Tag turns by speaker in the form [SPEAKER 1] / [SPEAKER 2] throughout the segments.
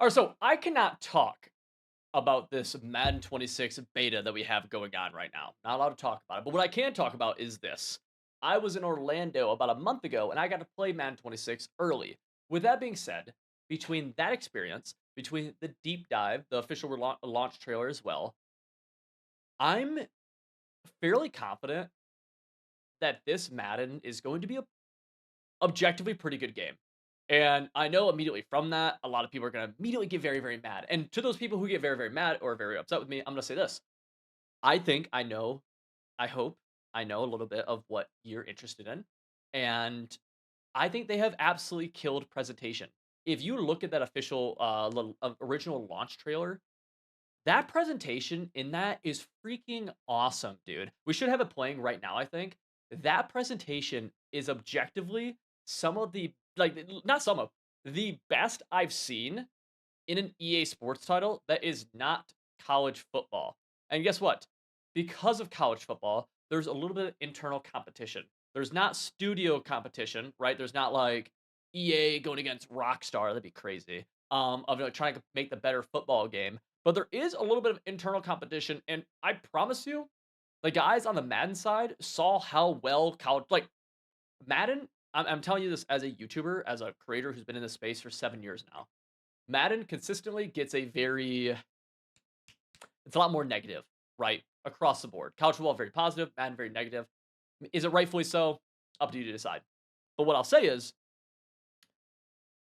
[SPEAKER 1] All right, so I cannot talk about this Madden 26 beta that we have going on right now. Not allowed to talk about it. But what I can talk about is this. I was in Orlando about a month ago and I got to play Madden 26 early. With that being said, between that experience, between the deep dive, the official launch trailer as well, I'm fairly confident that this Madden is going to be a objectively pretty good game. And I know immediately from that, a lot of people are going to immediately get very, very mad. And to those people who get very, very mad or very upset with me, I'm going to say this. I think I know, I hope I know a little bit of what you're interested in. And I think they have absolutely killed presentation. If you look at that official original launch trailer, that presentation in that is freaking awesome, dude. We should have it playing right now, I think. That presentation is objectively some of the not some of the best I've seen in an EA Sports title that is not college football. And guess what? Because of college football, there's a little bit of internal competition. There's not studio competition, right? There's not like EA going against Rockstar. That'd be crazy. Of trying to make the better football game. But there is a little bit of internal competition, and I promise you, the guys on the Madden side saw how well college Madden. I'm telling you this as a YouTuber, as a creator who's been in this space for 7 years now. Madden consistently gets a very it's a lot more negative, right? Across the board. College football very positive, Madden very negative. Is it rightfully so? Up to you to decide. But what I'll say is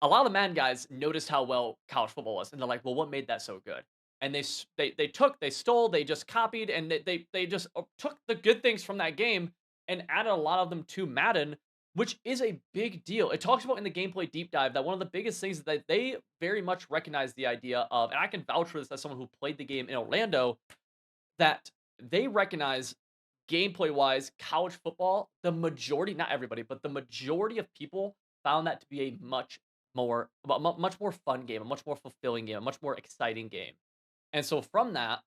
[SPEAKER 1] a lot of the Madden guys noticed how well college football was, and they're like, "Well, what made that so good?" And they stole, they just copied, and they just took the good things from that game and added a lot of them to Madden, which is a big deal. It talks about in the gameplay deep dive that one of the biggest things that they very much recognize the idea of, and I can vouch for this as someone who played the game in Orlando, that they recognize gameplay wise college football, the majority, not everybody, but the majority of people found that to be a much more fun game, a much more fulfilling game, a much more exciting game. And so from that,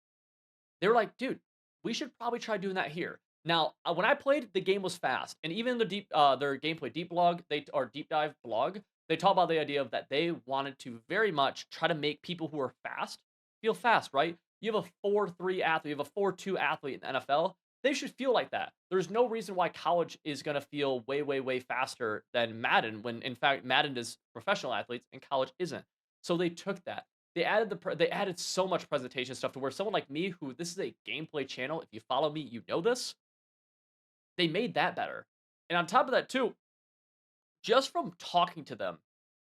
[SPEAKER 1] they were like, dude, we should probably try doing that here. Now, when I played, the game was fast, and even the their gameplay deep blog, they or deep dive blog, they talk about the idea of that they wanted to very much try to make people who are fast feel fast, right? You have a 4-3 athlete, you have a 4-2 athlete in the NFL. They should feel like that. There's no reason why college is going to feel way, way, way faster than Madden, when in fact Madden is professional athletes and college isn't. So they took that. They added so much presentation stuff to where someone like me, who this is a gameplay channel, if you follow me, you know this, they made that better. And on top of that too, just from talking to them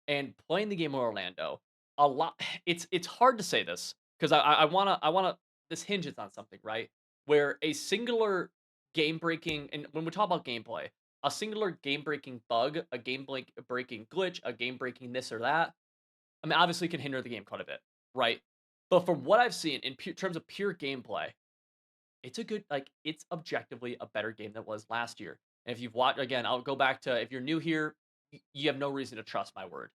[SPEAKER 1] and playing the game in Orlando, a lot it's hard to say this because I wanna this hinges on something, right? Where a singular game breaking, and when we talk about gameplay, a singular game breaking bug, a breaking glitch, a game breaking this or that, I mean, obviously can hinder the game quite a bit, right? But from what I've seen in terms of pure gameplay, it's a good it's objectively a better game than it was last year. And if you've watched again, I'll go back to if you're new here, you have no reason to trust my word.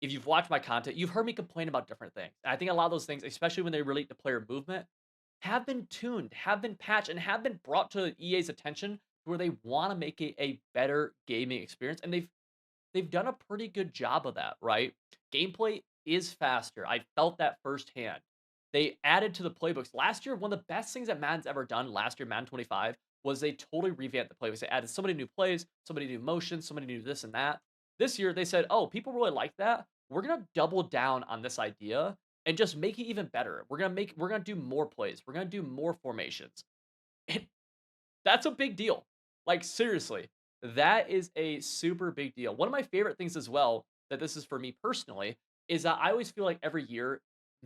[SPEAKER 1] If you've watched my content, you've heard me complain about different things. And I think a lot of those things, especially when they relate to player movement, have been tuned, have been patched, and have been brought to EA's attention where they want to make it a better gaming experience. And they've done a pretty good job of that, right? Gameplay is faster. I felt that firsthand. They added to the playbooks. Last year, one of the best things that Madden's ever done, last year, Madden 25, was they totally revamped the playbooks. They added so many new plays, so many new motions, so many new this and that. This year, they said, oh, people really like that. We're going to double down on this idea and just make it even better. We're going to do more plays. We're going to do more formations. And that's a big deal. Like, seriously, that is a super big deal. One of my favorite things as well, that this is for me personally, is that I always feel like every year,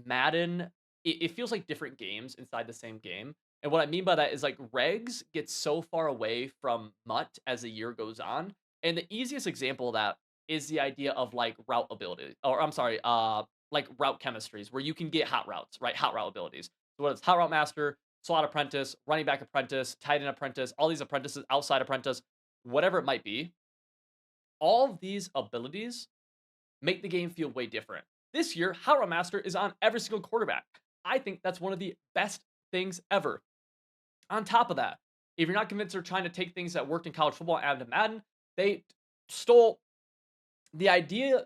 [SPEAKER 1] Madden, it feels like different games inside the same game. And what I mean by that is like regs get so far away from MUT as the year goes on. And the easiest example of that is the idea of like route ability, or I'm sorry, like route chemistries, where you can get hot routes, right? Hot route abilities. So whether it's hot route master, slot apprentice, running back apprentice, tight end apprentice, all these apprentices, outside apprentice, whatever it might be, all of these abilities make the game feel way different. This year, hot route master is on every single quarterback. I think that's one of the best things ever. On top of that, if you're not convinced they're trying to take things that worked in college football and add them to Madden, they stole the idea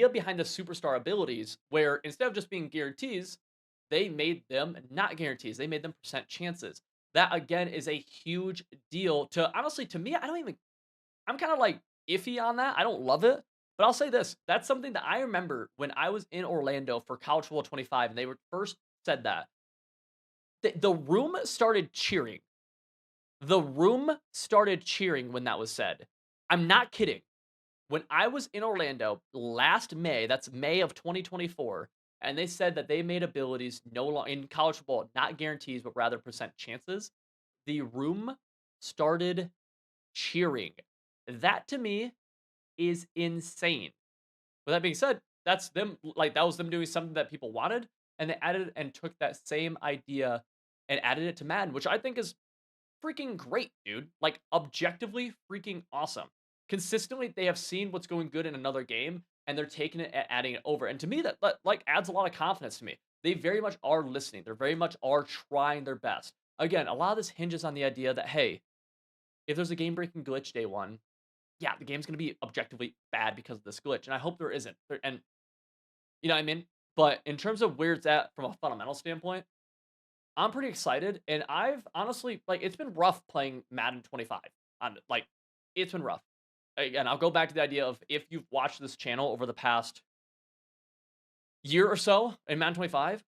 [SPEAKER 1] behind the superstar abilities, where instead of just being guarantees, they made them not guarantees. They made them percent chances. That again is a huge deal to honestly to me, I don't even I'm kind of like iffy on that. I don't love it, but I'll say this. That's something that I remember when I was in Orlando for College Football 25 and they were first said that. The room started cheering. The room started cheering when that was said. I'm not kidding. When I was in Orlando last May, that's May of 2024, and they said that they made abilities no longer in college football, not guarantees, but rather percent chances, the room started cheering. That to me is insane. With that being said, that's them like that was them doing something that people wanted, and they added and took that same idea and added it to Madden, which I think is freaking great, dude. Like objectively freaking awesome. Consistently, they have seen what's going good in another game, and they're taking it and adding it over. And to me, that like adds a lot of confidence to me. They very much are listening. They very much are trying their best. Again, a lot of this hinges on the idea that hey, if there's a game-breaking glitch day one, yeah, the game's gonna be objectively bad because of this glitch, and I hope there isn't. And you know what I mean? But in terms of where it's at from a fundamental standpoint, I'm pretty excited, and I've honestly like it's been rough playing Madden 25. On like, it's been rough. Again, I'll go back to the idea of if you've watched this channel over the past year or so in Madden 25,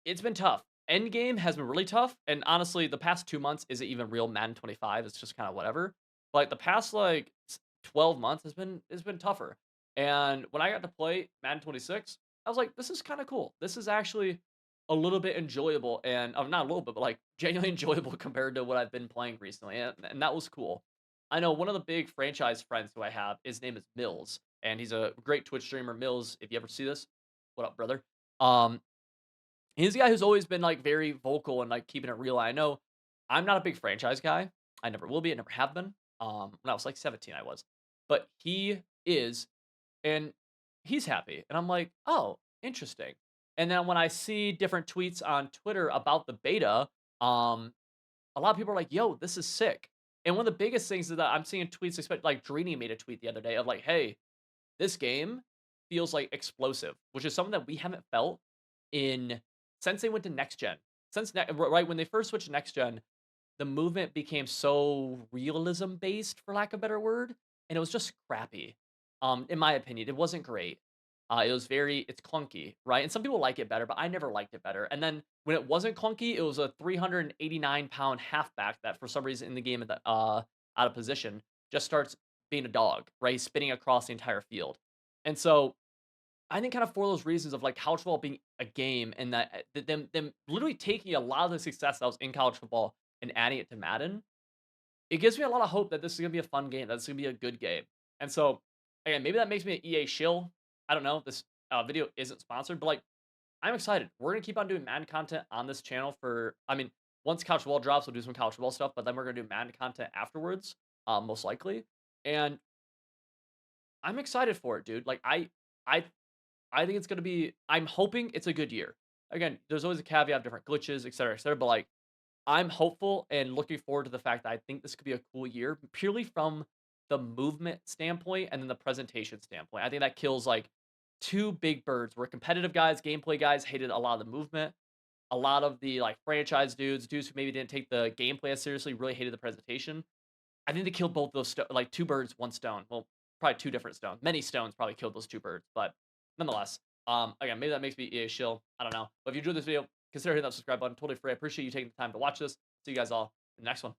[SPEAKER 1] it's been tough. Endgame has been really tough, and honestly, the past 2 months isn't even real Madden 25. It's just kind of whatever. But like, the past 12 months has been tougher. And when I got to play Madden 26, I was like, this is kind of cool. This is actually a little bit enjoyable, and not a little bit, but like genuinely enjoyable compared to what I've been playing recently, and that was cool. I know one of the big franchise friends who I have, his name is Mills, and he's a great Twitch streamer. Mills, if you ever see this, what up, brother? Um, he's a guy who's always been, like, very vocal and, like, keeping it real. I know I'm not a big franchise guy. I never will be, I never have been. When I was, like, 17, I was. But he is, and he's happy, and I'm like, "Oh, interesting." And then when I see different tweets on Twitter about the beta, um, a lot of people are like, "Yo, this is sick." And one of the biggest things is that I'm seeing tweets, like Drini made a tweet the other day of like, "Hey, this game feels like explosive," which is something that we haven't felt in since they went to next gen. Right when they first switched to next gen, the movement became so realism based, for lack of a better word, and it was just crappy. In my opinion, it wasn't great. It's clunky, right? And some people like it better, but I never liked it better. And then when it wasn't clunky, it was a 389-pound halfback that for some reason in the game at the out of position just starts being a dog, right? He's spinning across the entire field. And so I think kind of for those reasons of like college football being a game and that them literally taking a lot of the success that was in college football and adding it to Madden, it gives me a lot of hope that this is gonna be a fun game, that this is gonna be a good game. And so again, maybe that makes me an EA shill. I don't know. This video isn't sponsored, but like I'm excited. We're gonna keep on doing Madden content on this channel for. I mean, once college football drops, we'll do some college football stuff, but then we're gonna do Madden content afterwards, most likely. And I'm excited for it, dude. Like I I think it's gonna be. I'm hoping it's a good year. Again, there's always a caveat of different glitches, et cetera, but like I'm hopeful and looking forward to the fact that I think this could be a cool year purely from the movement standpoint and then the presentation standpoint. I think that kills like two big birds where competitive guys, gameplay guys hated a lot of the movement. A lot of the like franchise dudes who maybe didn't take the gameplay as seriously, really hated the presentation. I think they killed both those like two birds, one stone. Well, probably two different stones. Many stones probably killed those two birds, but nonetheless, again, maybe that makes me EA shill. I don't know. But if you enjoyed this video, consider hitting that subscribe button. Totally free. I appreciate you taking the time to watch this. See you guys all in the next one.